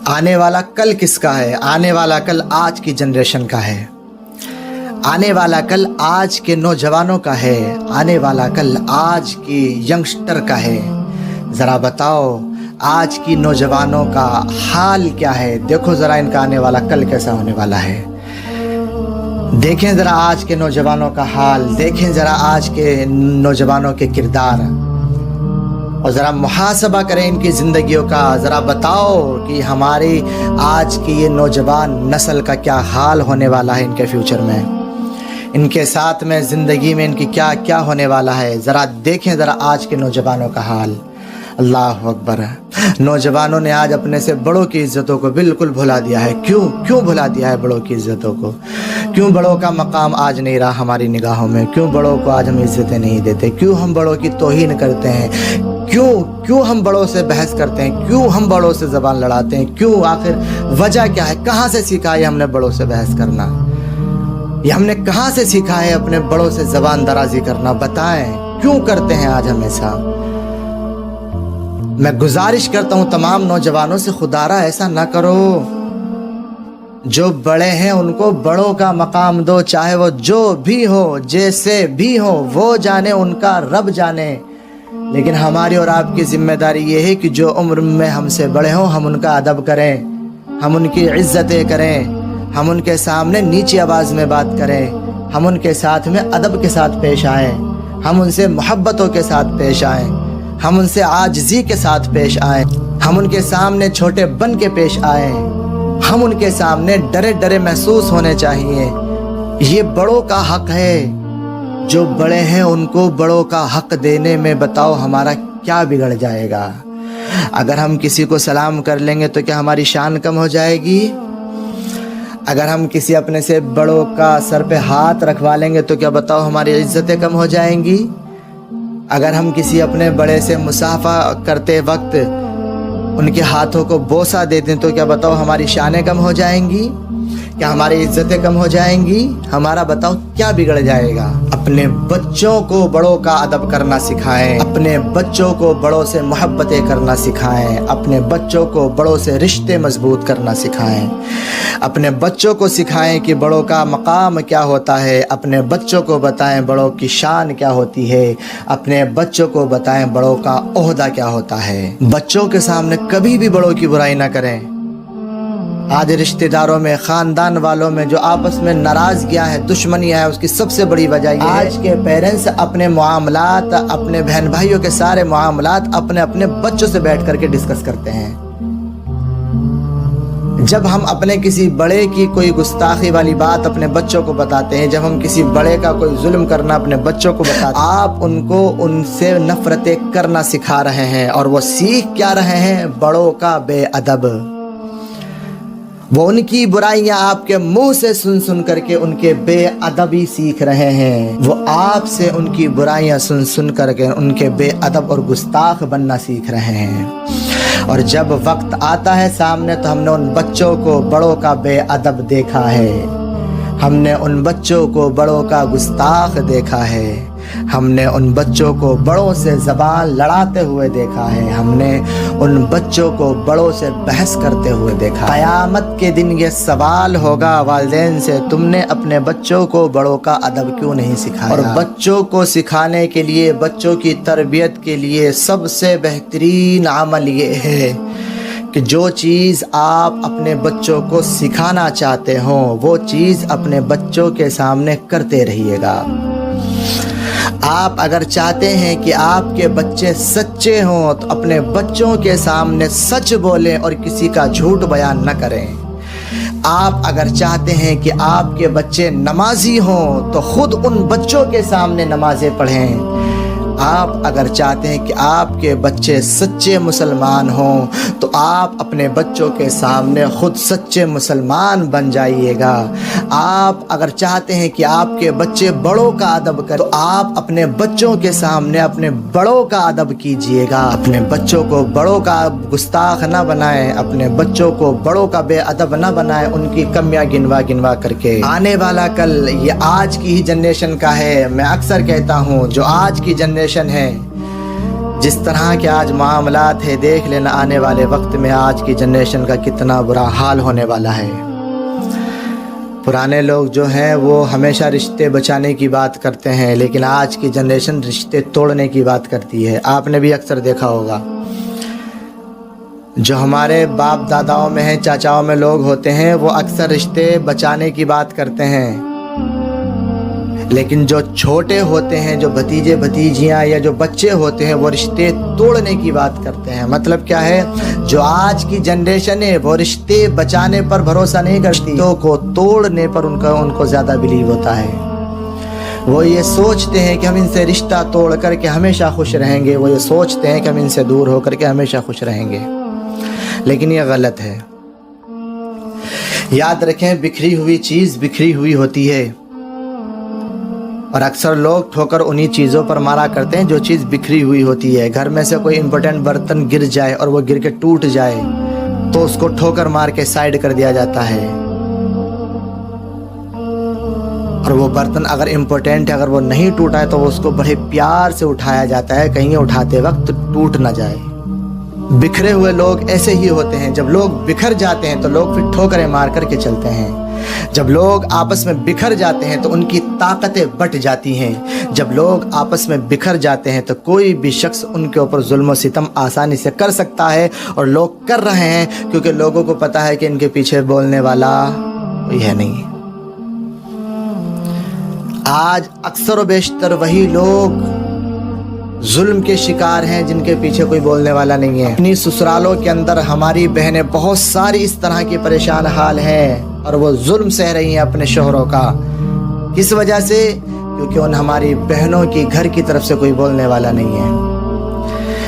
आने वाला कल किसका है? आने वाला कल आज की जनरेशन का है। आने वाला कल आज के नौजवानों का है। आने वाला कल आज की यंगस्टर का है। ज़रा बताओ आज की नौजवानों का हाल क्या है? देखो ज़रा इनका आने वाला कल कैसा होने वाला है। देखें ज़रा आज के नौजवानों का हाल, देखें ज़रा आज के नौजवानों के किरदार, और ज़रा मुहासबा करें इनकी ज़िंदगियों का। ज़रा बताओ कि हमारी आज की ये नौजवान नस्ल का क्या हाल होने वाला है इनके फ्यूचर में, इनके साथ में ज़िंदगी में इनकी क्या क्या होने वाला है। ज़रा देखें ज़रा आज के नौजवानों का हाल। अल्लाह अकबर। नौजवानों ने आज अपने से बड़ों की इज़्ज़तों को बिल्कुल भुला दिया है। क्यों भुला दिया है बड़ों की इज़्ज़तों को? क्यों बड़ों का मकाम आज नहीं रहा हमारी निगाहों में? क्यों बड़ों को आज हम इज़्ज़तें नहीं देते? क्यों हम बड़ों की तौहीन करते हैं? क्यों हम बड़ों से बहस करते हैं? क्यों हम बड़ों से ज़बान लड़ाते हैं? क्यों? आखिर वजह क्या है? कहाँ से सीखा है हमने बड़ों से बहस करना? ये हमने कहाँ से सीखा है अपने बड़ों से ज़बान दराजी करना? बताएं क्यों करते हैं आज हमेशा? मैं गुजारिश करता हूँ तमाम नौजवानों से, खुदारा ऐसा ना करो। जो बड़े हैं उनको बड़ों का मकाम दो, चाहे वो जो भी हो, जैसे भी हो, वो जाने, उनका रब जाने। लेकिन हमारी और आपकी जिम्मेदारी ये है कि जो उम्र में हमसे बड़े हों हम उनका अदब करें, हम उनकी इज्जतें करें, हम उनके सामने नीची आवाज़ में बात करें, हम उनके साथ में अदब के साथ पेश आएँ, हम उनसे मोहब्बतों के साथ पेश आएँ, हम उनसे आजिज़ी के साथ पेश आएँ, हम उनके सामने छोटे बन के पेश आएँ, हम उनके सामने डरे डरे महसूस होने चाहिए। ये बड़ों का हक है। जो बड़े हैं उनको बड़ों का हक देने में बताओ हमारा क्या बिगड़ जाएगा? अगर हम किसी को सलाम कर लेंगे तो क्या हमारी शान कम हो जाएगी? अगर हम किसी अपने से बड़ों का सर पे हाथ रखवा लेंगे तो क्या बताओ हमारी इज्जतें कम हो जाएंगी? अगर हम किसी अपने बड़े से मुसाफा करते वक्त उनके हाथों को बोसा दे दें तो क्या बताओ हमारी शानें कम हो जाएंगी? क्या हमारी इज्जतें कम हो जाएंगी? हमारा बताओ क्या बिगड़ जाएगा? अपने बच्चों को बड़ों का अदब करना सिखाएं, अपने बच्चों को बड़ों से मोहब्बतें करना सिखाएं, अपने बच्चों को बड़ों से रिश्ते मजबूत करना सिखाएं, अपने बच्चों को सिखाएं कि बड़ों का मकाम क्या होता है, अपने बच्चों को बताएं बड़ों की शान क्या होती है, अपने बच्चों को बताएं बड़ों का ओहदा क्या होता है। बच्चों के सामने कभी भी बड़ों की बुराई ना करें। आज रिश्तेदारों में, ख़ानदान वालों में जो आपस में नाराज़गियाँ हैं, दुश्मनियाँ हैं, उसकी सबसे बड़ी वजह ये है आज के पेरेंट्स अपने मामलात, अपने बहन भाइयों के सारे मामलात अपने अपने बच्चों से बैठ करके डिस्कस करते हैं। जब हम अपने किसी बड़े की कोई गुस्ताखी वाली बात अपने बच्चों को बताते हैं, जब हम किसी बड़े का कोई जुल्म करना अपने बच्चों को बताते हैं, आप उनको उनसे नफ़रतें करना सिखा रहे हैं। और वो सीख क्या रहे हैं? बड़ों का बेअदब। वो उनकी बुराइयां आपके मुंह से सुन सुन करके उनके बेअदबी सीख रहे हैं। वो आपसे उनकी बुराइयां सुन सुन करके उनके बेअदब और गुस्ताख बनना सीख रहे हैं। और जब वक्त आता है सामने तो हमने उन बच्चों को बड़ों का बेअदब देखा है, हमने उन बच्चों को बड़ों का गुस्ताख देखा है, हमने उन बच्चों को बड़ों से ज़बान लड़ाते हुए देखा है, हमने उन बच्चों को बड़ों से बहस करते हुए देखा। क़यामत के दिन ये सवाल होगा वालिदैन से, तुमने अपने बच्चों को बड़ों का अदब क्यों नहीं सिखाया? और बच्चों को सिखाने के लिए, बच्चों की तरबियत के लिए सबसे बेहतरीन अमल ये है कि जो चीज़ आप अपने बच्चों को सिखाना चाहते हो वो चीज़ अपने बच्चों के सामने करते रहिएगा। आप अगर चाहते हैं कि आपके बच्चे सच्चे हों तो अपने बच्चों के सामने सच बोलें और किसी का झूठ बयान न करें। आप अगर चाहते हैं कि आपके बच्चे नमाजी हों तो खुद उन बच्चों के सामने नमाज़ें पढ़ें। आप अगर चाहते हैं कि आपके बच्चे सच्चे मुसलमान हों तो आप अपने बच्चों के सामने खुद सच्चे मुसलमान बन जाइएगा। आप अगर चाहते हैं कि आपके बच्चे बड़ों का अदब करें तो आप अपने बच्चों के सामने अपने बड़ों का अदब कीजिएगा। अपने बच्चों को बड़ों का गुस्ताख न बनाएं, अपने बच्चों को बड़ों का बेअदब न बनाएं उनकी कमियां गिनवा गिनवा करके। आने वाला कल ये आज की ही जनरेशन का है। मैं अक्सर कहता हूँ जो आज की जनरेशन है, जिस तरह के आज मामलात है, देख लेना आने वाले वक्त में आज की जनरेशन का कितना बुरा हाल होने वाला है। पुराने लोग जो हैं वो हमेशा रिश्ते बचाने की बात करते हैं, लेकिन आज की जनरेशन रिश्ते तोड़ने की बात करती है। आपने भी अक्सर देखा होगा, जो हमारे बाप दादाओं में हैं, चाचाओं में लोग होते हैं, वो अक्सर रिश्ते बचाने की बात करते हैं, लेकिन जो छोटे होते हैं, जो भतीजे भतीजियाँ या जो बच्चे होते हैं, वो रिश्ते तोड़ने की बात करते हैं। मतलब क्या है, जो आज की जनरेशन है वो रिश्ते बचाने पर भरोसा नहीं करती, रिश्तों को तोड़ने पर उनको ज़्यादा बिलीव होता है। वो ये सोचते हैं कि हम इनसे रिश्ता तोड़ करके हमेशा खुश रहेंगे, वो ये सोचते हैं कि हम इनसे दूर होकर के हमेशा खुश रहेंगे, लेकिन ये गलत है। याद रखें, बिखरी हुई चीज़ बिखरी हुई होती है, और अक्सर लोग ठोकर उन्हीं चीज़ों पर मारा करते हैं जो चीज़ बिखरी हुई होती है। घर में से कोई इम्पोर्टेंट बर्तन गिर जाए और वो गिर के टूट जाए तो उसको ठोकर मार के साइड कर दिया जाता है, और वो बर्तन अगर इम्पोर्टेंट है, अगर वो नहीं टूटा है तो वो उसको बड़े प्यार से उठाया जाता है, कहीं उठाते वक्त टूट ना जाए। बिखरे हुए लोग ऐसे ही होते हैं। जब लोग बिखर जाते हैं तो लोग फिर ठोकरें मार करके चलते हैं। जब लोग आपस में बिखर जाते हैं तो उनकी ताकतें बट जाती हैं। जब लोग आपस में बिखर जाते हैं तो कोई भी शख्स उनके ऊपर जुल्म और सितम आसानी से कर सकता है, और लोग कर रहे हैं क्योंकि लोगों को पता है कि इनके पीछे बोलने वाला कोई है नहीं। आज अक्सर और बेशतर वही लोग जुल्म के शिकार हैं जिनके पीछे कोई बोलने वाला नहीं है। अपनी ससुरालों के अंदर हमारी बहनें बहुत सारी इस तरह की परेशान हाल हैं, और वो जुल्म सह रही हैं अपने शोहरों का। किस वजह से? क्योंकि उन हमारी बहनों की घर की तरफ से कोई बोलने वाला नहीं है,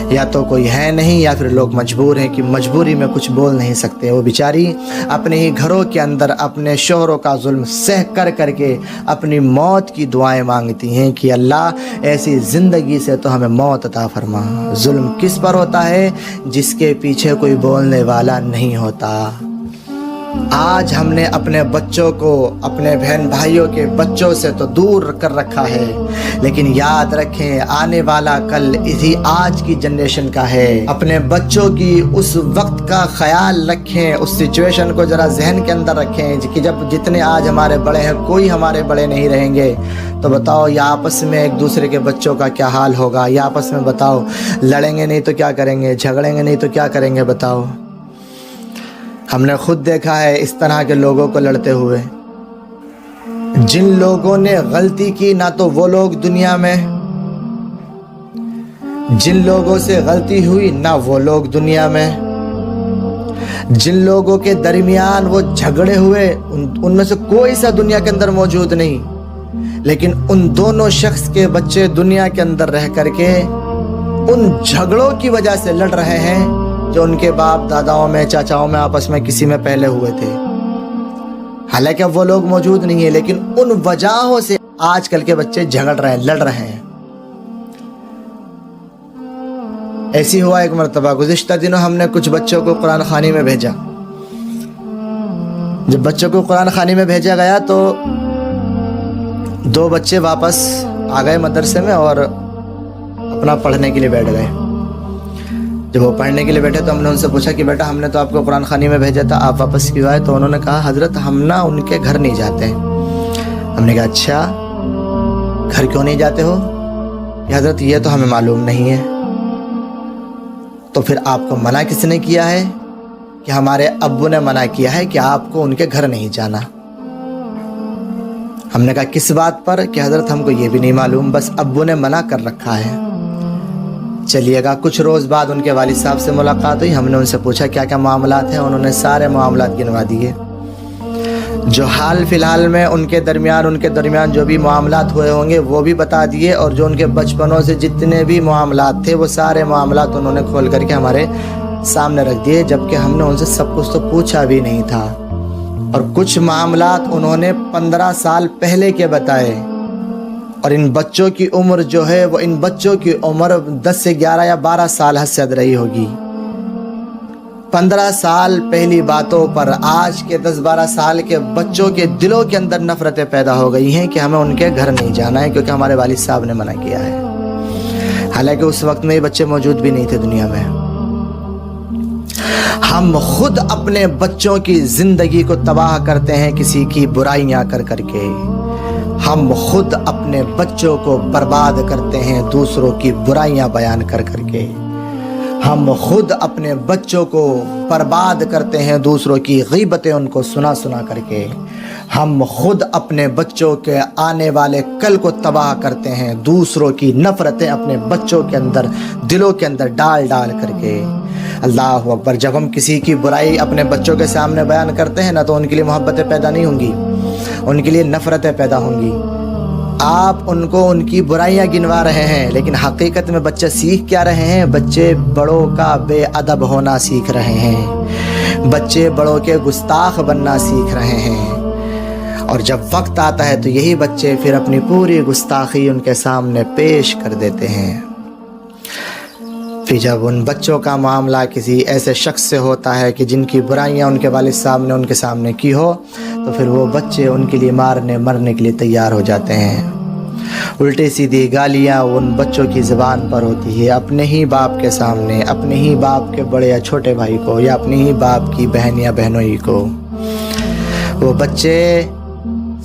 या तो कोई है नहीं, या फिर लोग मजबूर हैं कि मजबूरी में कुछ बोल नहीं सकते। वो बेचारी अपने ही घरों के अंदर अपने शोहरों का जुल्म सह कर करके अपनी मौत की दुआएं मांगती हैं कि अल्लाह ऐसी ज़िंदगी से तो हमें मौत अता फरमा। जुल्म किस पर होता है? जिसके पीछे कोई बोलने वाला नहीं होता। आज हमने अपने बच्चों को अपने बहन भाइयों के बच्चों से तो दूर कर रखा है, लेकिन याद रखें आने वाला कल इसी आज की जनरेशन का है। अपने बच्चों की उस वक्त का ख्याल रखें, उस सिचुएशन को ज़रा जहन के अंदर रखें कि जब जितने आज हमारे बड़े हैं कोई हमारे बड़े नहीं रहेंगे, तो बताओ या आपस में एक दूसरे के बच्चों का क्या हाल होगा। या आपस में बताओ लड़ेंगे नहीं तो क्या करेंगे, झगड़ेंगे नहीं तो क्या करेंगे बताओ। हमने खुद देखा है इस तरह के लोगों को लड़ते हुए। जिन लोगों ने गलती की ना तो वो लोग दुनिया में, जिन लोगों से गलती हुई ना वो लोग दुनिया में, जिन लोगों के दरमियान वो झगड़े हुए उनमें से कोई सा दुनिया के अंदर मौजूद नहीं, लेकिन उन दोनों शख्स के बच्चे दुनिया के अंदर रह करके उन झगड़ों की वजह से लड़ रहे हैं जो उनके बाप दादाओं में चाचाओं में आपस में किसी में पहले हुए थे। हालांकि अब वो लोग मौजूद नहीं है, लेकिन उन वजहों से आजकल के बच्चे झगड़ रहे हैं, लड़ रहे हैं। ऐसी हुआ एक मरतबा, गुज़िश्ता दिनों हमने कुछ बच्चों को कुरान खानी में भेजा। जब बच्चों को कुरान खानी में भेजा गया तो 2 बच्चे वापस आ गए मदरसे में और अपना पढ़ने के लिए बैठ गए। जब वो पढ़ने के लिए बैठे तो हमने उनसे पूछा कि बेटा हमने तो आपको कुरान खानी में भेजा था, आप वापस क्यों आए? तो उन्होंने कहा हजरत हम ना उनके घर नहीं जाते। हमने कहा अच्छा घर क्यों नहीं जाते हो? हजरत ये तो हमें मालूम नहीं है। तो फिर आपको मना किसने किया है? कि हमारे अब्बू ने मना किया है कि आपको उनके घर नहीं जाना। हमने कहा किस बात पर? कि हजरत हमको ये भी नहीं मालूम, बस अब्बू ने मना कर रखा है। चलिएगा, कुछ रोज़ बाद उनके वालिद साहब से मुलाकात हुई। हमने उनसे पूछा क्या क्या मामलात हैं, उन्होंने सारे मामलात गिनवा दिए। जो हाल फिलहाल में उनके दरमियान जो भी मामलात हुए होंगे वो भी बता दिए, और जो उनके बचपनों से जितने भी मामलात थे वो सारे मामलात उन्होंने खोल करके हमारे सामने रख दिए, जबकि हमने उनसे सब कुछ तो पूछा भी नहीं था। और कुछ मामलात उन्होंने 15 साल पहले के बताए, और इन बच्चों की उम्र जो है वो इन बच्चों की उम्र 10 से 11 या 12 साल हद से ज़्यादा रही होगी। 15 साल पहली बातों पर आज के 10-12 साल के बच्चों के दिलों के अंदर नफरतें पैदा हो गई हैं कि हमें उनके घर नहीं जाना है क्योंकि हमारे वालिद साहब ने मना किया है। حالانکہ اس وقت میں یہ بچے موجود بھی نہیں تھے دنیا میں۔ ہم خود اپنے بچوں کی زندگی کو تباہ کرتے ہیں کسی کی برائیاں کر کر کے، ہم خود اپنے بچوں کو برباد کرتے ہیں دوسروں کی برائیاں بیان کر کر کے، ہم خود اپنے بچوں کو برباد کرتے ہیں دوسروں کی غیبتیں ان کو سنا سنا کر کے، ہم خود اپنے بچوں کے آنے والے کل کو تباہ کرتے ہیں دوسروں کی نفرتیں اپنے بچوں کے اندر دلوں کے اندر ڈال ڈال کر کے۔ اللہ اکبر۔ جب ہم کسی کی برائی اپنے بچوں کے سامنے بیان کرتے ہیں نا تو ان کے لیے محبتیں پیدا نہیں ہوں گی، ان کے لیے نفرتیں پیدا ہوں گی۔ آپ ان کو ان کی برائیاں گنوا رہے ہیں، لیکن حقیقت میں بچے سیکھ کیا رہے ہیں؟ بچے بڑوں کا بے ادب ہونا سیکھ رہے ہیں، بچے بڑوں کے گستاخ بننا سیکھ رہے ہیں، اور جب وقت آتا ہے تو یہی بچے پھر اپنی پوری گستاخی ان کے سامنے پیش کر دیتے ہیں۔ پھر جب ان بچوں کا معاملہ کسی ایسے شخص سے ہوتا ہے کہ جن کی برائیاں ان کے والد صاحب نے ان کے سامنے کی ہو، تو پھر وہ بچے ان کے لیے مارنے مرنے کے لیے تیار ہو جاتے ہیں۔ الٹی سیدھی گالیاں ان بچوں کی زبان پر ہوتی ہے اپنے ہی باپ کے سامنے، اپنے ہی باپ کے بڑے یا چھوٹے بھائی کو، یا اپنے ہی باپ کی بہن یا بہنوئی کو۔ وہ بچے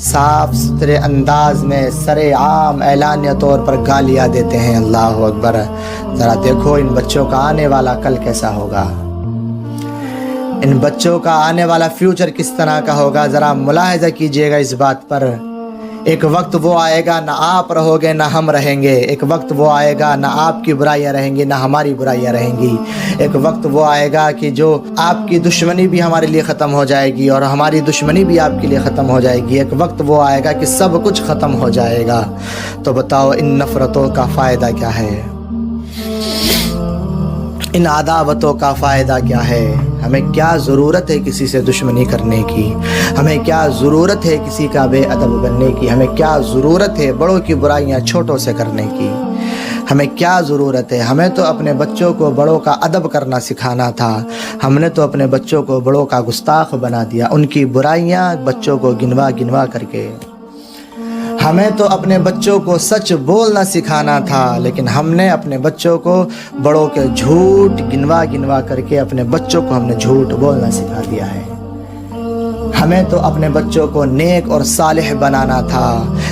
صاف ستھرے انداز میں سرے عام اعلانیہ طور پر گالیاں دیتے ہیں۔ اللہ اکبر۔ ذرا دیکھو ان بچوں کا آنے والا کل کیسا ہوگا، ان بچوں کا آنے والا فیوچر کس طرح کا ہوگا، ذرا ملاحظہ کیجئے گا اس بات پر۔ ایک وقت وہ آئے گا نہ آپ رہو گے نہ ہم رہیں گے، ایک وقت وہ آئے گا نہ آپ کی برائیاں رہیں گی نہ ہماری برائیاں رہیں گی، ایک وقت وہ آئے گا کہ جو آپ کی دشمنی بھی ہمارے لیے ختم ہو جائے گی اور ہماری دشمنی بھی آپ کے لیے ختم ہو جائے گی، ایک وقت وہ آئے گا کہ سب کچھ ختم ہو جائے گا۔ تو بتاؤ ان نفرتوں کا فائدہ کیا ہے، ان عداوتوں کا فائدہ کیا ہے؟ ہمیں کیا ضرورت ہے کسی سے دشمنی کرنے کی، ہمیں کیا ضرورت ہے کسی کا بے ادب بننے کی، ہمیں کیا ضرورت ہے بڑوں کی برائیاں چھوٹوں سے کرنے کی، ہمیں کیا ضرورت ہے؟ ہمیں تو اپنے بچوں کو بڑوں کا ادب کرنا سکھانا تھا، ہم نے تو اپنے بچوں کو بڑوں کا گستاخ بنا دیا، ان کی برائیاں بچوں کو گنوا گنوا کر کے۔ ہمیں تو اپنے بچوں کو سچ بولنا سکھانا تھا، لیکن ہم نے اپنے بچوں کو بڑوں کے جھوٹ گنوا گنوا کر کے اپنے بچوں کو ہم نے جھوٹ بولنا سکھا دیا ہے۔ ہمیں تو اپنے بچوں کو نیک اور صالح بنانا تھا،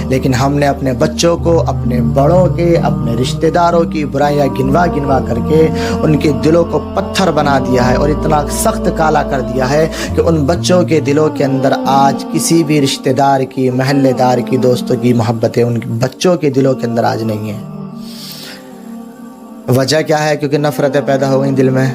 لیکن ہم نے اپنے بچوں کو اپنے بڑوں کے، اپنے رشتہ داروں کی برائیاں گنوا گنوا کر کے ان کے دلوں کو پتھر بنا دیا ہے، اور اتنا سخت کالا کر دیا ہے کہ ان بچوں کے دلوں کے اندر آج کسی بھی رشتہ دار کی، محلے دار کی، دوستوں کی محبتیں ان بچوں کے دلوں کے اندر آج نہیں ہیں۔ وجہ کیا ہے؟ کیونکہ نفرتیں پیدا ہو گئیں دل میں۔